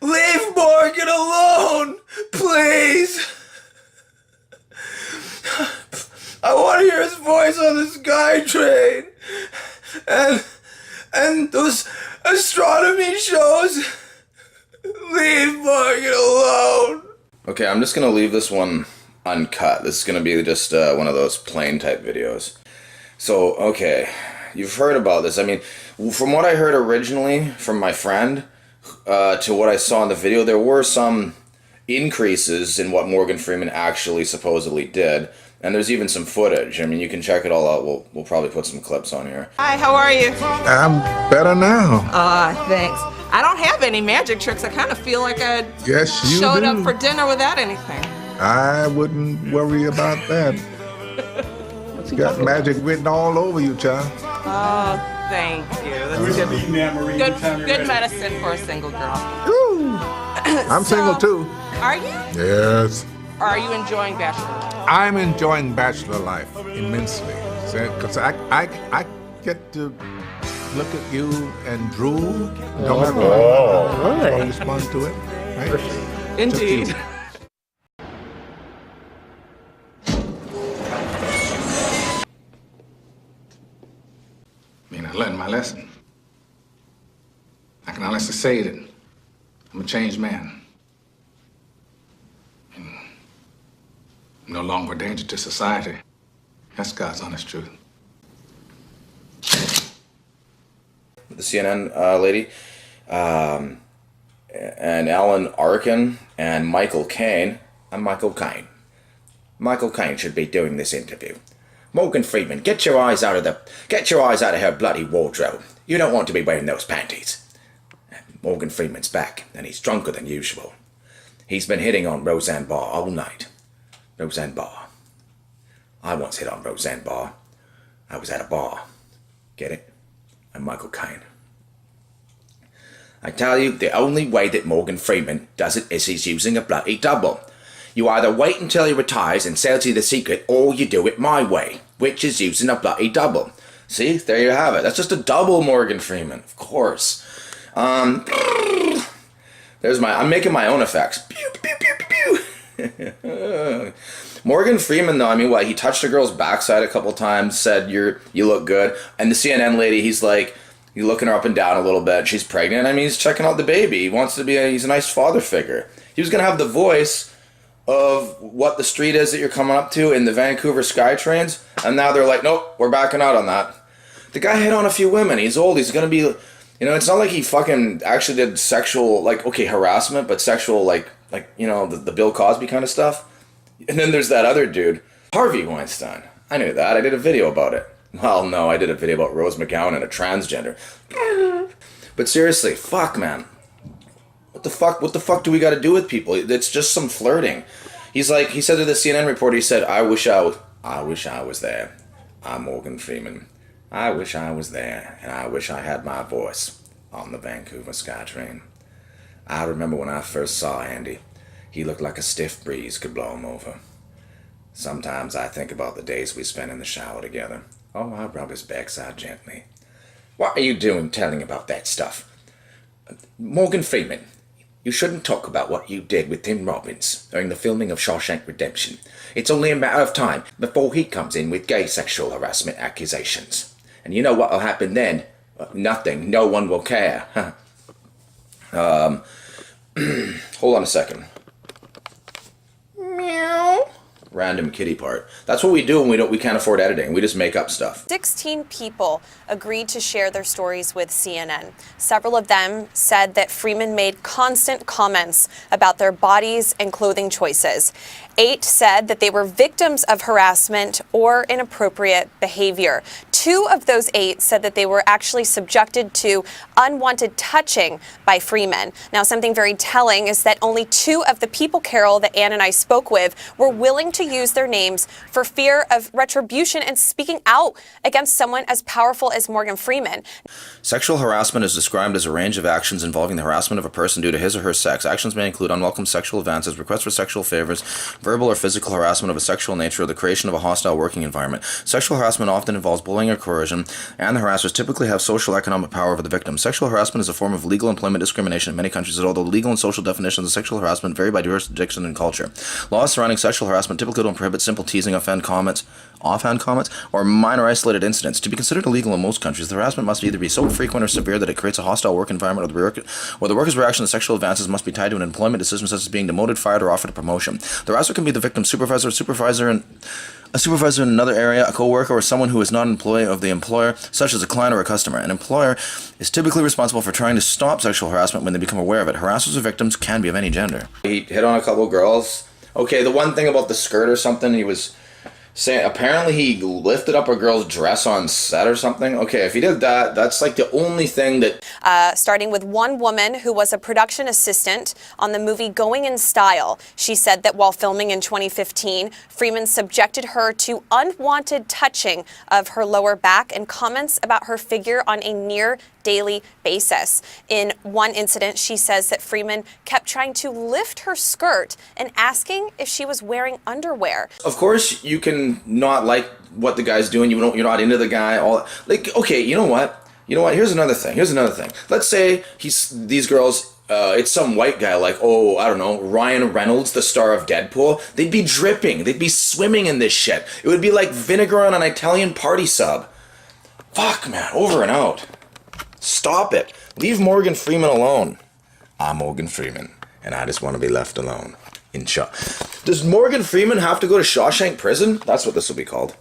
Leave Morgan alone, please. I want to hear his voice on the SkyTrain. And those astronomy shows. Leave Morgan alone. Okay, I'm just gonna leave this one uncut. This is gonna be just one of those plain type videos. So, okay, you've heard about this. I mean, from what I heard originally from my friend to what I saw in the video, there were some increases in what Morgan Freeman actually supposedly did. And there's even some footage. I mean, you can check it all out. We'll probably put some clips on here. Hi, how are you? I'm better now. Thanks. I don't have any magic tricks. I kind of feel like I showed up for dinner without anything. I wouldn't worry about that. You got magic written all over you, child. Oh, thank you. That's good medicine for a single girl. Ooh. I'm single too. Are you? Yes. Or are you enjoying bachelor life? I'm enjoying bachelor life immensely. Because I get to look at you and drool. Don't have to respond to it. Right? Indeed. I learned my lesson. I can honestly say that I'm a changed man. And I'm no longer a danger to society. That's God's honest truth. The CNN lady, and Alan Arkin and Michael Caine. I'm Michael Caine. Michael Caine should be doing this interview. Morgan Freeman, get your eyes out of her bloody wardrobe. You don't want to be wearing those panties. Morgan Freeman's back, and he's drunker than usual. He's been hitting on Roseanne Barr all night. Roseanne Barr. I once hit on Roseanne Barr. I was at a bar. Get it? I'm Michael Caine. I tell you, the only way that Morgan Freeman does it is he's using a bloody double. You either wait until he retires and sells you the secret, or you do it my way, which is using a bloody double. See, there you have it. That's just a double Morgan Freeman, of course. There's I'm making my own effects. Pew, pew, pew, pew, pew. Morgan Freeman, though, I mean, what, he touched a girl's backside a couple times, said, you look good. And the CNN lady, he's looking her up and down a little bit. She's pregnant. I mean, he's checking out the baby. He wants to he's a nice father figure. He was going to have the voice of what the street is that you're coming up to in the Vancouver SkyTrains, and now they're like, nope, we're backing out on that. The guy hit on a few women. He's old. He's going to be, it's not like he fucking actually did sexual, harassment, but sexual, the Bill Cosby kind of stuff. And then there's that other dude, Harvey Weinstein. I knew that. I did a video about it. Well, no, I did a video about Rose McGowan and a transgender. But seriously, fuck, man. What the fuck do we got to do with people? It's just some flirting. He said to the CNN reporter, he said, I wish I was there. I'm Morgan Freeman. I wish I was there, and I wish I had my voice on the Vancouver SkyTrain. I remember when I first saw Andy, he looked like a stiff breeze could blow him over. Sometimes I think about the days we spent in the shower together. Oh, I rub his backside gently. What are you doing telling about that stuff? Morgan Freeman, you shouldn't talk about what you did with Tim Robbins during the filming of Shawshank Redemption. It's only a matter of time before he comes in with gay sexual harassment accusations. And you know what will happen then? Nothing. No one will care. Hold on a second. Meow. Random kitty part. That's what we do when we can't afford editing. We just make up stuff. 16 people agreed to share their stories with CNN. Several of them said that Freeman made constant comments about their bodies and clothing choices. 8 said that they were victims of harassment or inappropriate behavior. 2 of those 8 said that they were actually subjected to unwanted touching by Freeman. Now, something very telling is that only 2 of the people, Carol, that Ann and I spoke with were willing to use their names for fear of retribution and speaking out against someone as powerful as Morgan Freeman. Sexual harassment is described as a range of actions involving the harassment of a person due to his or her sex. Actions may include unwelcome sexual advances, requests for sexual favors, verbal or physical harassment of a sexual nature, or the creation of a hostile working environment. Sexual harassment often involves bullying or coercion, and the harassers typically have social economic power over the victim. Sexual harassment is a form of legal employment discrimination in many countries, although legal and social definitions of sexual harassment vary by jurisdiction and culture. Laws surrounding sexual harassment typically don't prohibit simple teasing, offhand comments, or minor isolated incidents. To be considered illegal in most countries, the harassment must either be so frequent or severe that it creates a hostile work environment, or the worker's reaction to sexual advances must be tied to an employment decision such as being demoted, fired, or offered a promotion. The harasser can be the victim's supervisor, a supervisor in another area, a co-worker, or someone who is not an employee of the employer, such as a client or a customer. An employer is typically responsible for trying to stop sexual harassment when they become aware of it. Harassers or victims can be of any gender. He hit on a couple girls. Okay, the one thing about the skirt or something, he was saying apparently he lifted up a girl's dress on set or something. Okay, if he did that, that's like the only thing that... Starting with one woman who was a production assistant on the movie Going in Style. She said that while filming in 2015, Freeman subjected her to unwanted touching of her lower back and comments about her figure on a near daily basis. In one incident, she says that Freeman kept trying to lift her skirt and asking if she was wearing underwear. Of course, you can not like what the guy's doing. You're not into the guy. Okay, you know what? Here's another thing. Let's say these girls, it's some white guy like, I don't know, Ryan Reynolds, the star of Deadpool. They'd be dripping. They'd be swimming in this shit. It would be like vinegar on an Italian party sub. Fuck, man. Over and out. Stop it. Leave Morgan Freeman alone. I'm Morgan Freeman, and I just want to be left alone. Does Morgan Freeman have to go to Shawshank Prison? That's what this will be called.